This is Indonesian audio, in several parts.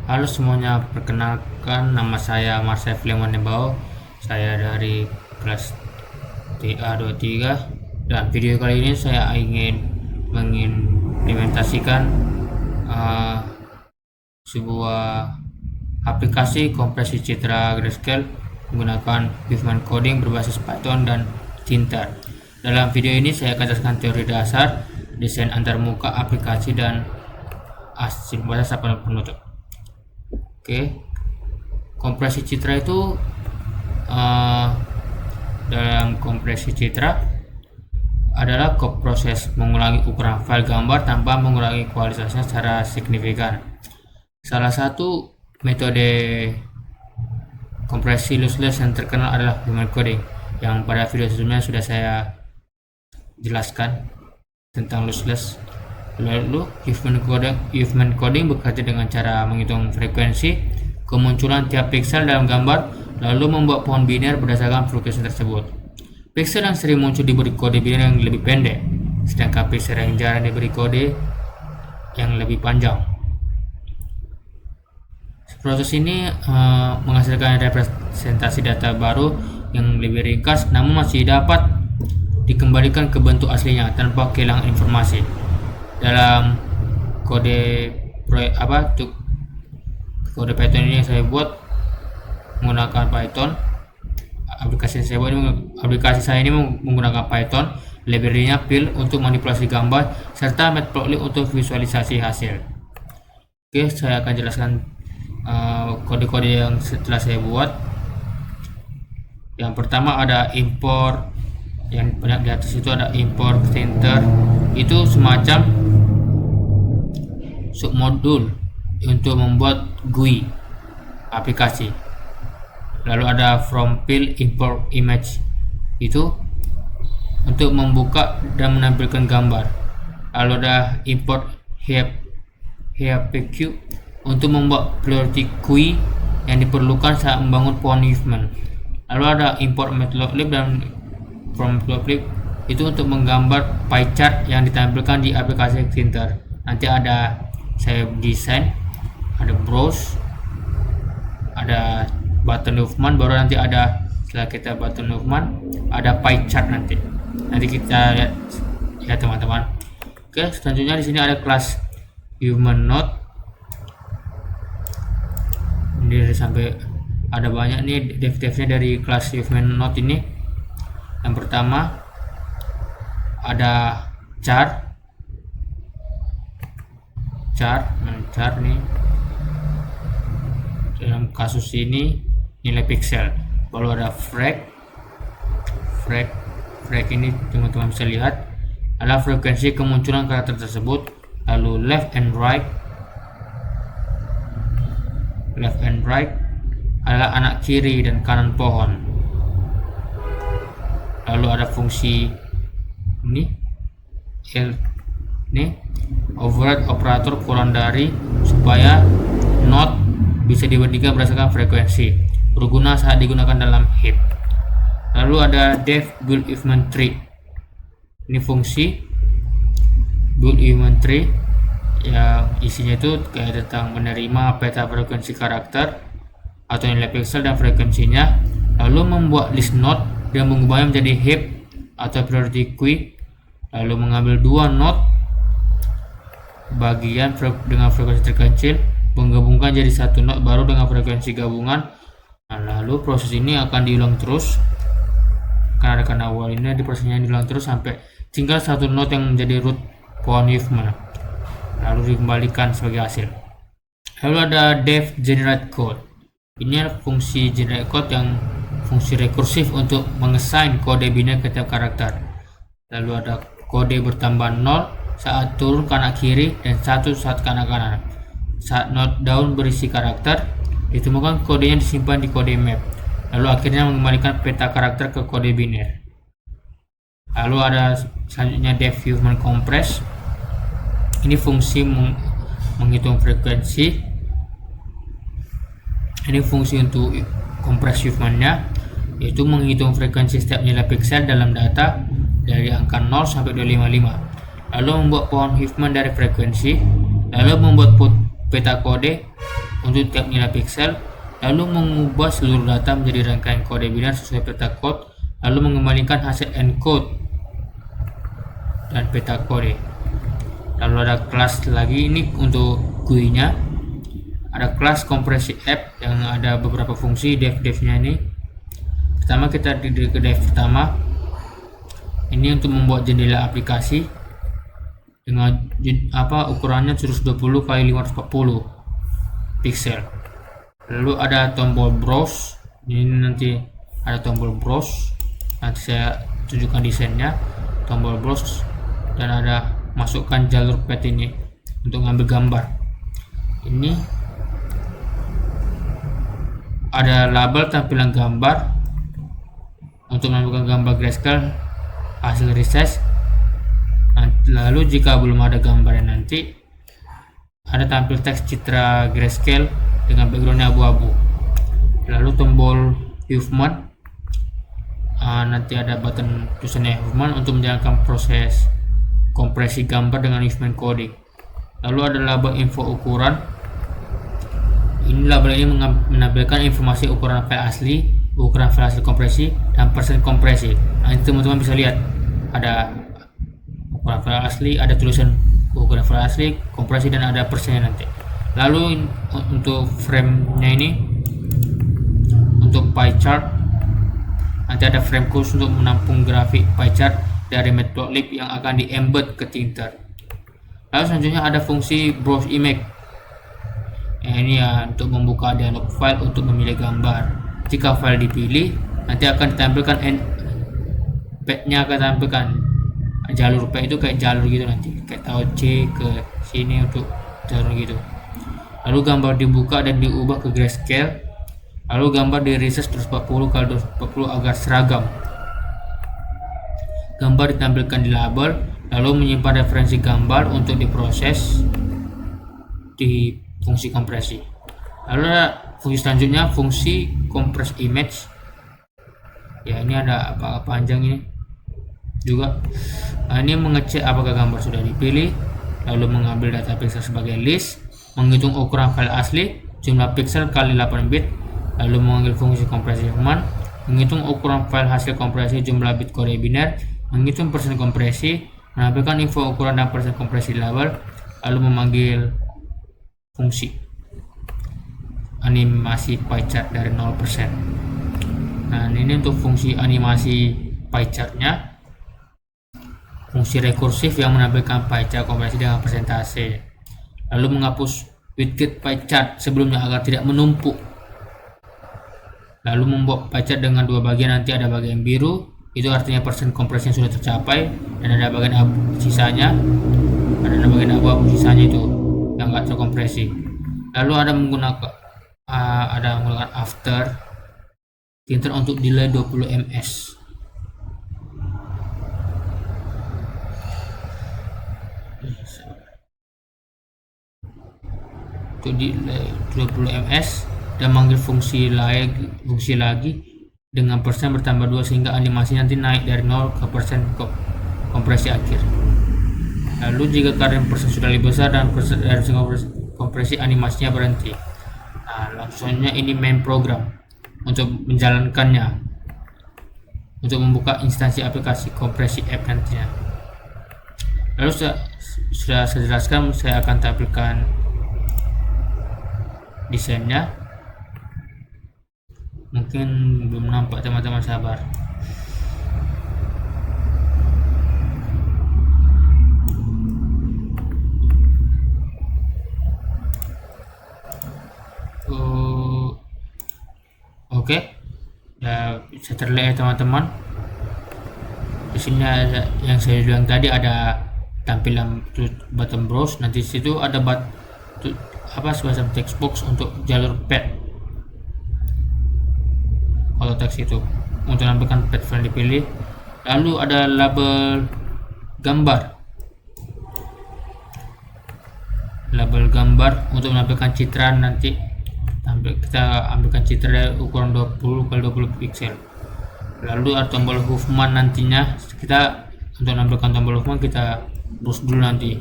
Halo semuanya, perkenalkan nama saya Marcel Flemonebao. Saya dari kelas TA23 dan video kali ini saya ingin mengimplementasikan uh, sebuah aplikasi kompresi citra grayscale menggunakan Human Coding berbasis Python dan Thinter. Dalam video ini saya akan jelaskan teori dasar, desain antarmuka aplikasi dan simbolitas penutup. Oke, kompresi citra itu dalam kompresi citra adalah proses mengulangi ukuran file gambar tanpa mengurangi kualitasnya secara signifikan. Salah satu metode kompresi lossless yang terkenal adalah Human Coding, yang pada video sebelumnya sudah saya jelaskan tentang lossless. Lalu Human Coding bekerja dengan cara menghitung frekuensi kemunculan tiap pixel dalam gambar, lalu membuat pohon biner berdasarkan frekuensi tersebut. Pixel yang sering muncul diberi kode biner yang lebih pendek, sedangkan pixel yang jarang diberi kode yang lebih panjang. Proses ini menghasilkan representasi data baru yang lebih ringkas, namun masih dapat dikembalikan ke bentuk aslinya tanpa kehilangan informasi. Dalam kode Python ini yang saya buat menggunakan Python. Aplikasi saya ini menggunakan Python, library-nya Pil untuk manipulasi gambar serta Matplotlib untuk visualisasi hasil. Oke, saya akan jelaskan kode-kode yang setelah saya buat. Yang pertama ada import, yang banyak di atas itu ada import Thinter, itu semacam submodul untuk membuat GUI aplikasi. Lalu ada from Pil import image, itu untuk membuka dan menampilkan gambar. Lalu ada import HPQ untuk membuat priority queue yang diperlukan saat membangun pohon Huffman. Lalu ada import Matplotlib dan from Matplotlib itu untuk menggambar pie chart yang ditampilkan di aplikasi Thinter. Nanti ada saya desain, ada browse, ada button Huffman, baru nanti ada setelah kita button Huffman ada pie chart nanti kita lihat ya teman-teman. Oke, selanjutnya di sini ada kelas Human Node. Ini sampai ada banyak nih dev-devnya dari kelas Human Node ini. Yang pertama ada char nih, dalam kasus ini nilai pixel. Lalu ada frag ini teman-teman bisa lihat adalah frekuensi kemunculan karakter tersebut. Lalu left and right adalah anak kiri dan kanan pohon. Lalu ada fungsi ini override operator kurang dari supaya node bisa dibandingkan berdasarkan frekuensi, berguna saat digunakan dalam heap. Lalu ada def build human tree. Ini fungsi build human tree yang isinya itu kayak tentang menerima peta frekuensi karakter atau nilai pixel dan frekuensinya, lalu membuat list node dan mengubahnya menjadi heap atau priority queue, lalu mengambil dua node bagian dengan frekuensi terkecil, menggabungkan jadi satu node baru dengan frekuensi gabungan. Lalu proses ini akan diulang terus karena awal ini di prosesnya diulang terus sampai tinggal satu node yang menjadi root pohon Huffman, lalu dikembalikan sebagai hasil. Lalu ada def generate code. Ini adalah fungsi generate code yang fungsi rekursif untuk mengesain kode biner ke tiap karakter. Lalu ada kode bertambah 0 saat turun kanan kiri dan 1 saat kanan kanan. Saat node down berisi karakter, ditemukan kodenya disimpan di kode map, lalu akhirnya mengembalikan peta karakter ke kode biner. Lalu ada selanjutnya def human compress. Ini fungsi menghitung frekuensi. Ini fungsi untuk kompres Huffman-nya, yaitu menghitung frekuensi setiap nilai pixel dalam data dari angka 0 sampai 255. Lalu membuat pohon Huffman dari frekuensi, lalu membuat peta kode untuk tiap nilai pixel, lalu mengubah seluruh data menjadi rangkaian kode biner sesuai peta code, lalu mengembalikan hasil encode dan peta kode. Lalu ada kelas lagi, ini untuk GUI-nya. Ada kelas kompresi app yang ada beberapa fungsi dev-nya ini. Pertama kita ke dev pertama. Ini untuk membuat jendela aplikasi dengan ukurannya 120 x 540 pixel. Lalu ada tombol browse. Ini nanti ada tombol browse. Nanti saya tunjukkan desainnya. Tombol browse dan ada masukkan jalur path ini untuk ngambil gambar. Ini ada label tampilan gambar untuk menambahkan gambar grayscale hasil resize. Lalu jika belum ada gambarnya, nanti ada tampil teks citra grayscale dengan backgroundnya abu-abu. Lalu tombol movement, nanti ada button tulisannya movement untuk menjalankan proses kompresi gambar dengan movement coding. Lalu ada label info ukuran. Ini label ini menampilkan informasi ukuran file asli, ukuran file hasil kompresi, dan persen kompresi. Nah, teman-teman bisa lihat ada ukuran file asli, ada tulisan ukuran file asli, kompresi, dan ada persennya nanti. Lalu untuk frame-nya ini, untuk pie chart, nanti ada frame khusus untuk menampung grafik pie chart dari matplotlib yang akan di embed ke Thinter. Lalu selanjutnya ada fungsi browse image. Ini ya untuk membuka dialog file untuk memilih gambar. Jika file dipilih, nanti akan ditampilkan path-nya, akan tampilkan jalur path itu kayak jalur gitu, nanti kayak tahu C ke sini untuk jalur gitu. Lalu gambar dibuka dan diubah ke grayscale. Lalu gambar di resize 240 x 240 agar seragam. Gambar ditampilkan di label, lalu menyimpan referensi gambar untuk diproses di fungsi kompresi. Lalu ada fungsi selanjutnya, fungsi compress image. Ya, ini ada apa panjang ini juga. Nah, ini mengecek apakah gambar sudah dipilih, lalu mengambil data pixel sebagai list, menghitung ukuran file asli, jumlah pixel kali 8 bit, lalu mengambil fungsi kompresi command, menghitung ukuran file hasil kompresi, jumlah bit kode biner, menghitung persen kompresi, menampilkan info ukuran dan persen kompresi label, lalu memanggil fungsi animasi pie chart dari 0%. Nah, ini untuk fungsi animasi pie chartnya. Fungsi rekursif yang menampilkan pie chart kompresi dengan persentase, lalu menghapus widget pie chart sebelumnya agar tidak menumpuk, lalu membuat pie chart dengan dua bagian. Nanti ada bagian biru, itu artinya persen kompresi yang sudah tercapai, dan ada bagian abu sisanya, ada bagian abu-abu sisanya itu yang enggak terkompresi. Lalu ada menggunakan after Thinter untuk delay 20 ms. Untuk delay 20 ms dan manggil fungsi lagi dengan persen bertambah 2 sehingga animasi nanti naik dari 0 ke persen kompresi akhir. Lalu jika kadar persen sudah lebih besar dan persen dari kompresi, animasinya berhenti. Nah, langsungnya ini main program untuk menjalankannya, untuk membuka instansi aplikasi kompresi app nantinya. Lalu sudah saya jelaskan, saya akan tampilkan desainnya. Mungkin belum nampak, teman-teman sabar. Oke, ya bisa terlihat teman-teman. Di sini ada yang saya bilang tadi, ada tampilan button browse. Nanti di situ ada semacam text box untuk jalur path. Kalau teks itu untuk menampilkan path file dipilih. Lalu ada label gambar. Label gambar untuk menampilkan citra nanti. Kita ambilkan citra dari ukuran 20 x 20 pixel. Lalu ada tombol movement nantinya. Kita untuk menampilkan tombol movement kita browse dulu nanti.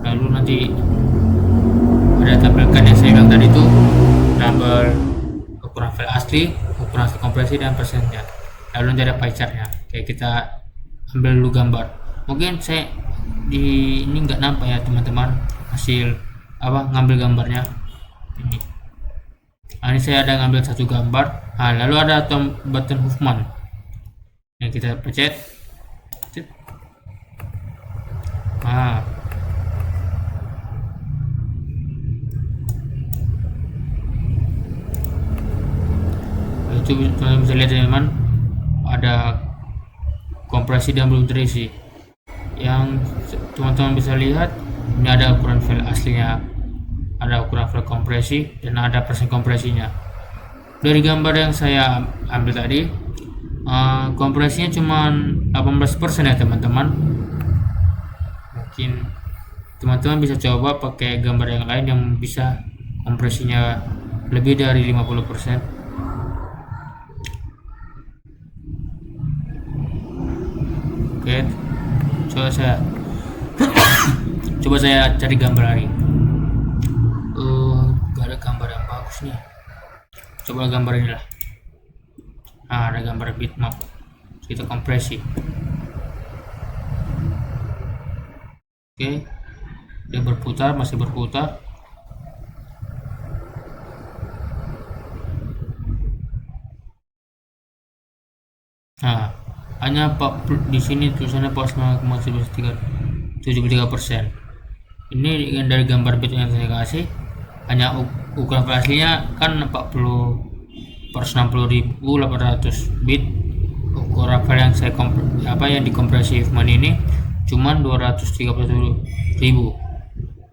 Lalu nanti ada tampilkan yang saya bilang tadi itu tabel ukuran file asli, ukuran file kompresi, dan persennya. Lalu nanti ada pie chartnya. Oke, kita ambil dulu gambar. Mungkin saya di ini nggak nampak ya teman-teman hasil ngambil gambarnya ini. Ini saya ada ngambil satu gambar. Lalu ada button Huffman yang kita pencet. Itu teman-teman bisa lihat teman-teman, ada kompresi dan belum terisi. Yang teman-teman bisa lihat ini ada ukuran file aslinya, ada ukuran file kompresi, dan ada persen kompresinya. Dari gambar yang saya ambil tadi, kompresinya cuma 18% ya teman-teman. Mungkin teman-teman bisa coba pakai gambar yang lain yang bisa kompresinya lebih dari 50%. Oke, coba saya cari gambar lagi. Gak ada gambar yang bagus nih. Coba gambar ini lah. Ada gambar bitmap. Kita kompresi. Oke, dia berputar, masih berputar. Hanya di sini tulisannya pas 0,73%. Ini dari gambar bit yang saya kasih, hanya ukuran file aslinya kan 40/60.800 bit. Ukuran file yang saya yang dikompresi Huffman ini cuman 231.000.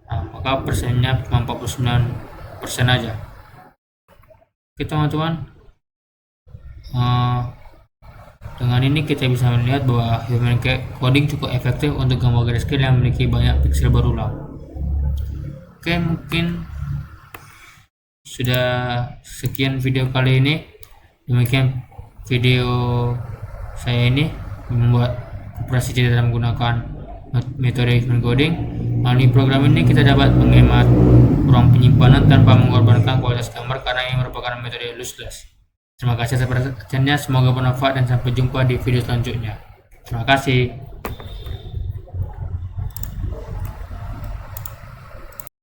Maka persennya cuma 49% aja. Oke teman-teman, dengan ini kita bisa melihat bahwa human coding cukup efektif untuk gambar grayscale yang memiliki banyak piksel berulang. Oke, mungkin sudah sekian video kali ini. Demikian video saya ini membuat operasi cerita dan menggunakan metode human coding. Melalui program ini kita dapat menghemat ruang penyimpanan tanpa mengorbankan kualitas gambar karena ini merupakan metode lossless. Terima kasih atas perhatiannya, semoga bermanfaat dan sampai jumpa di video selanjutnya. Terima kasih.